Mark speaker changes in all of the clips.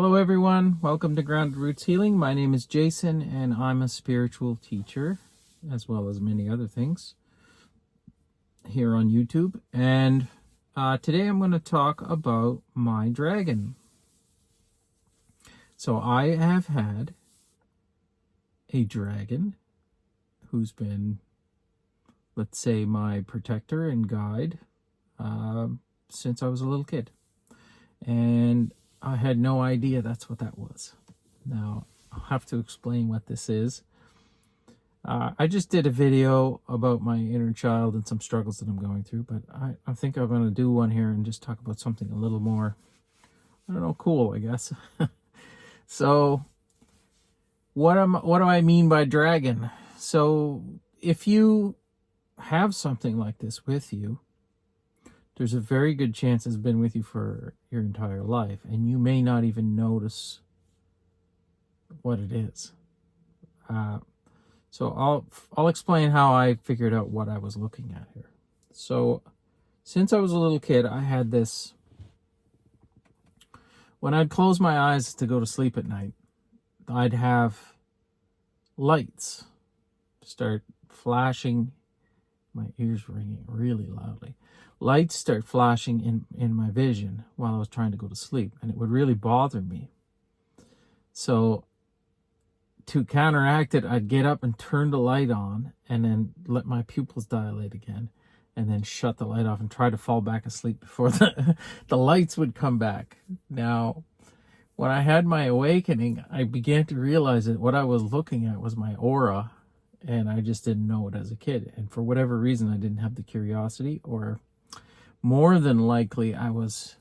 Speaker 1: Hello everyone, welcome to Grounded Roots Healing. My name is Jason and I'm a spiritual teacher as well as many other things here on YouTube. And today I'm going to talk about my dragon. So I have had a dragon who's been, let's say, my protector and guide since I was a little kid. And I had no idea that's what that was. Now, I'll have to explain what this is. I just did a video about my inner child and some struggles that I'm going through, but I think I'm going to do one here and just talk about something a little more, I don't know, cool, I guess. So, what do I mean by dragon? So, if you have something like this with you, there's a very good chance it's been with you for your entire life, and you may not even notice what it is. So I'll explain how I figured out what I was looking at here. So, since I was a little kid, I had this. When I'd close my eyes to go to sleep at night, I'd have lights start flashing. My ears ringing really loudly. Lights start flashing in my vision while I was trying to go to sleep, and it would really bother me. So to counteract it, I'd get up and turn the light on and then let my pupils dilate again and then shut the light off and try to fall back asleep before the lights would come back. Now, when I had my awakening, I began to realize that what I was looking at was my aura, and I just didn't know it as a kid. And for whatever reason, I didn't have the curiosity, or more than likely, I was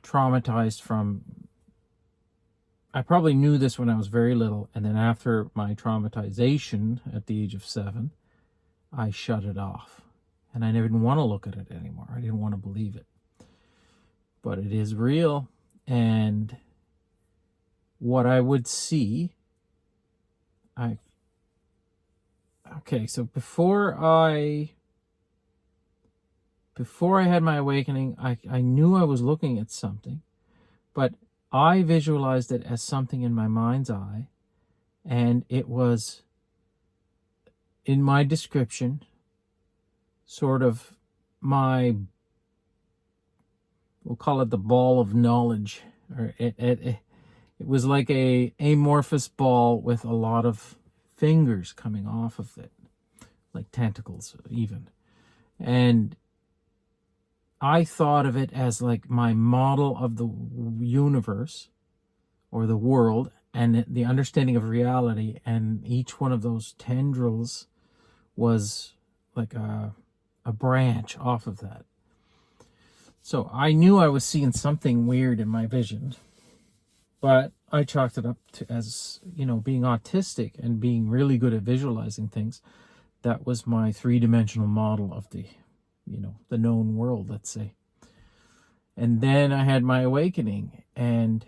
Speaker 1: traumatized from... I probably knew this when I was very little, and then after my traumatization at the age of 7, I shut it off. And I didn't want to look at it anymore. I didn't want to believe it. But it is real, and what I would see... Okay, so before I had my awakening, I knew I was looking at something, but I visualized it as something in my mind's eye, and it was, in my description, sort of my, we'll call it the ball of knowledge, or it was like a amorphous ball with a lot of fingers coming off of it, like tentacles even. And I thought of it as like my model of the universe or the world and the understanding of reality, and each one of those tendrils was like a branch off of that. So I knew I was seeing something weird in my vision, but I chalked it up to as, being autistic and being really good at visualizing things. That was my three-dimensional model of the known world, let's say. And then I had my awakening, and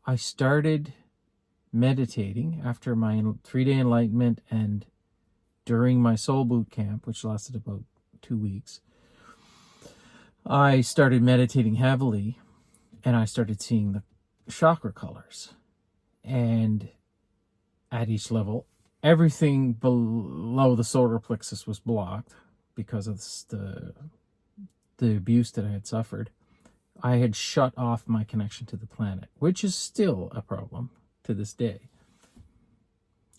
Speaker 1: I started meditating after my 3-day enlightenment and during my soul boot camp, which lasted about 2 weeks. I started meditating heavily, and I started seeing the chakra colors. And at each level, everything below the solar plexus was blocked because of the abuse that I had suffered. I had shut off my connection to the planet, which is still a problem to this day.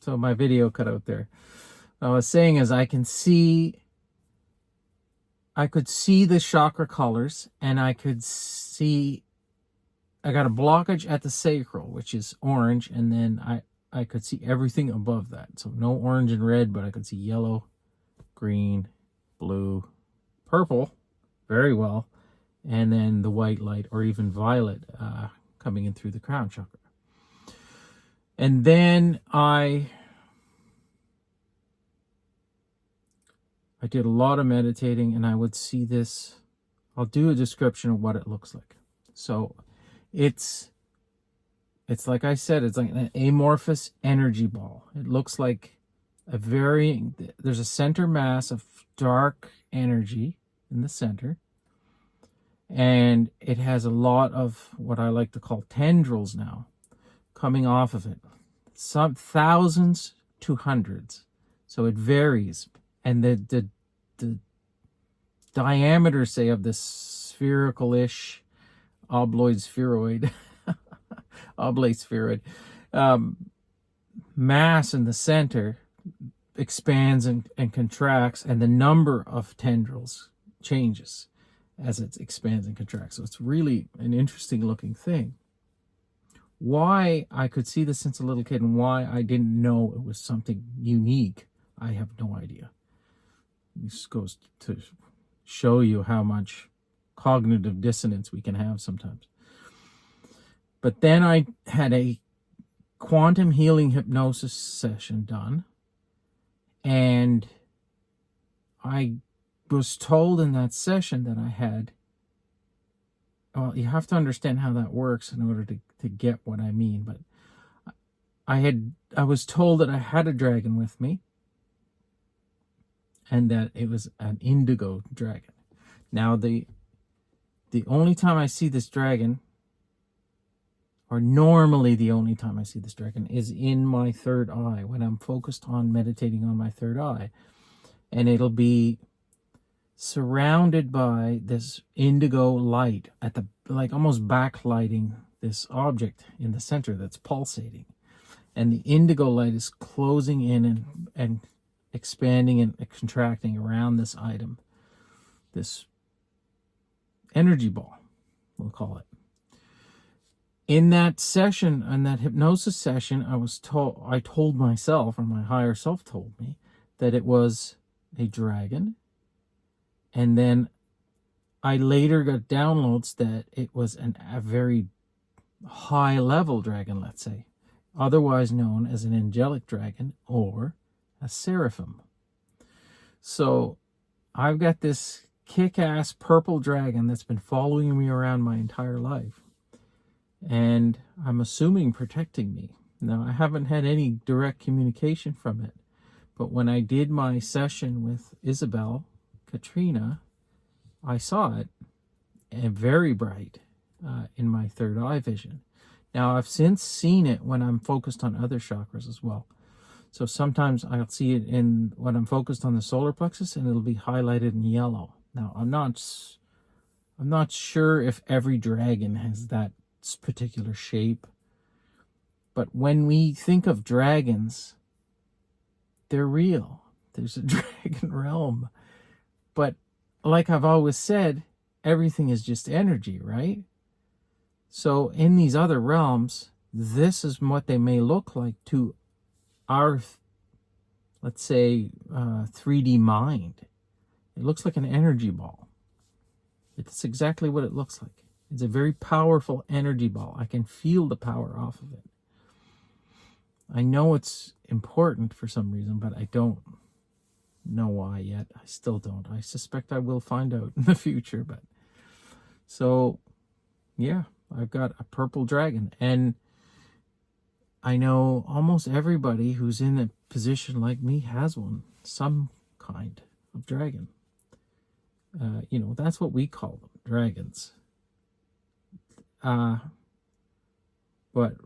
Speaker 1: So my video cut out there. What I was saying is I could see the chakra colors, and I got a blockage at the sacral, which is orange, and then I could see everything above that. So no orange and red, but I could see yellow, green, blue, purple, very well, and then the white light, or even violet, coming in through the crown chakra. And then I did a lot of meditating, and I would see this. I'll do a description of what it looks like. So it's like I said, it's like an amorphous energy ball. It looks like there's a center mass of dark energy in the center, And it has a lot of what I like to call tendrils now coming off of it. Some thousands to hundreds. So it varies. And the diameter, say, of this spherical-ish oblate spheroid mass in the center expands and contracts, and the number of tendrils changes as it expands and contracts. So it's really an interesting looking thing. Why I could see this since a little kid and why I didn't know it was something unique, I have no idea. This goes to show you how much cognitive dissonance we can have sometimes. But then I had a quantum healing hypnosis session done, and I was told in that session that I had, well, you have to understand how that works in order to get what I mean, but I was told that I had a dragon with me, and that it was an indigo dragon. Now, the only time I see this dragon, or normally the only time I see this dragon, is in my third eye, when I'm focused on meditating on my third eye. And it'll be surrounded by this indigo light at the, like, almost backlighting this object in the center that's pulsating. And the indigo light is closing in and expanding and contracting around this item, this energy ball, we'll call it. In that session, in that hypnosis session, I told myself, or my higher self told me, that it was a dragon. And then I later got downloads that it was a very high level dragon, let's say, otherwise known as an angelic dragon or a seraphim. So I've got this kick-ass purple dragon that's been following me around my entire life, and I'm assuming protecting me. Now, I haven't had any direct communication from it, but when I did my session with Isabel, Katrina, I saw it, and very bright in my third eye vision. Now, I've since seen it when I'm focused on other chakras as well. So sometimes I'll see it when I'm focused on the solar plexus, and it'll be highlighted in yellow. Now, I'm not sure if every dragon has that particular shape, but when we think of dragons, they're real. There's a dragon realm. But like I've always said, everything is just energy, right? So in these other realms, this is what they may look like to our, let's say, 3D mind. It looks like an energy ball. It's exactly what it looks like. It's a very powerful energy ball. I can feel the power off of it. I know it's important for some reason, but I don't know why yet. I still don't. I suspect I will find out in the future. But so, yeah, I've got a purple dragon. And I know almost everybody who's in a position like me has one, some kind of dragon. That's what we call them, dragons. But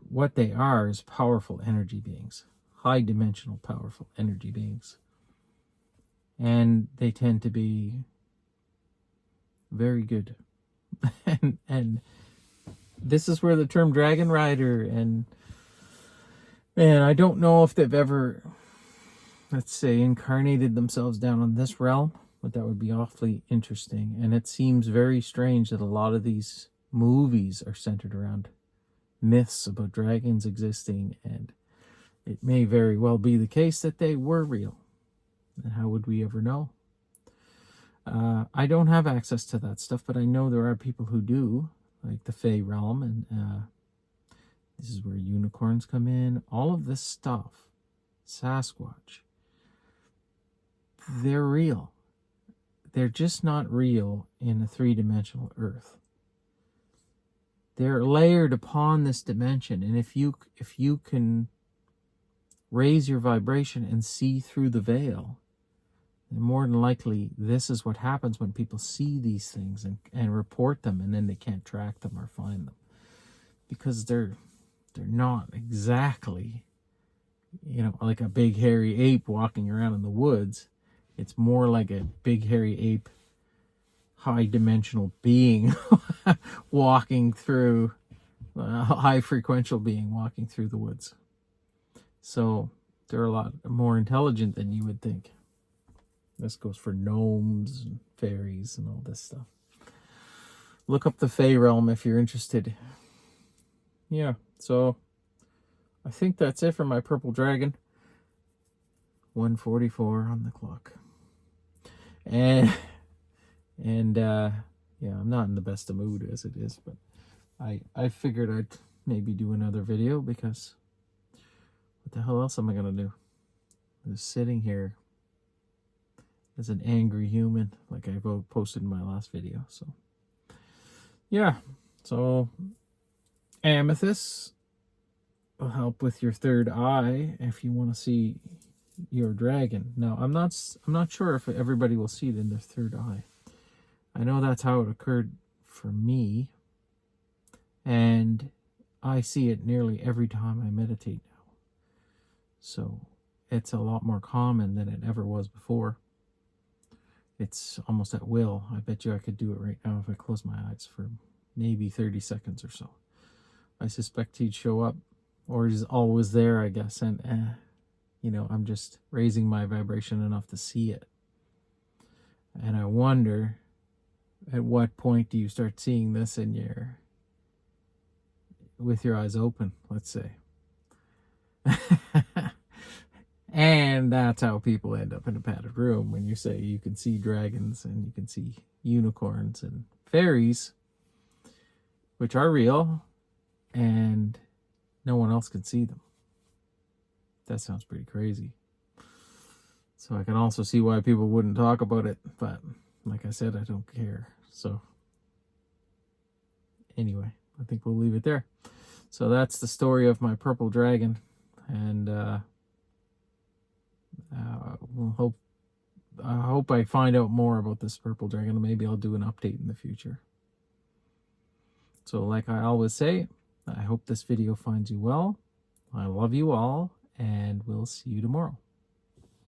Speaker 1: what they are is powerful energy beings, high-dimensional, powerful energy beings. And they tend to be very good. and this is where the term dragon rider, and man, I don't know if they've ever, let's say, incarnated themselves down on this realm, but that would be awfully interesting. And it seems very strange that a lot of these movies are centered around myths about dragons existing, and it may very well be the case that they were real. And how would we ever know? I don't have access to that stuff, but I know there are people who do, like the Fae realm, and this is where unicorns come in. All of this stuff, Sasquatch, they're real. They're just not real in a three-dimensional Earth. They're layered upon this dimension, and if you can raise your vibration and see through the veil, And more than likely, this is what happens when people see these things and report them, and then they can't track them or find them. Because they're not exactly, you know, like a big hairy ape walking around in the woods. It's more like a big hairy ape, high dimensional being walking through, a high frequential being walking through the woods. So they're a lot more intelligent than you would think. This goes for gnomes and fairies and all this stuff. Look up the Fey realm if you're interested. Yeah, so I think that's it for my purple dragon. 1:44 on the clock. And yeah, I'm not in the best of mood as it is, but I figured I'd maybe do another video, because what the hell else am I gonna do? I'm just sitting here as an angry human, like I posted in my last video. So yeah, so amethyst will help with your third eye if you want to see your dragon. Now, I'm not sure if everybody will see it in their third eye. I know that's how it occurred for me, and I see it nearly every time I meditate now. So it's a lot more common than it ever was before. It's almost at will. I bet you I could do it right now if I close my eyes for maybe 30 seconds or so. I suspect he'd show up, or he's always there, I guess, and you know, I'm just raising my vibration enough to see it. And I wonder, at what point do you start seeing this with your eyes open, let's say. And that's how people end up in a padded room when you say you can see dragons and you can see unicorns and fairies, which are real, and no one else can see them. That sounds pretty crazy. So I can also see why people wouldn't talk about it, but like I said, I don't care. So anyway, I think we'll leave it there. So that's the story of my purple dragon, and I hope I find out more about this purple dragon. Maybe I'll do an update in the future. So like I always say, I hope this video finds you well. I love you all, and we'll see you tomorrow.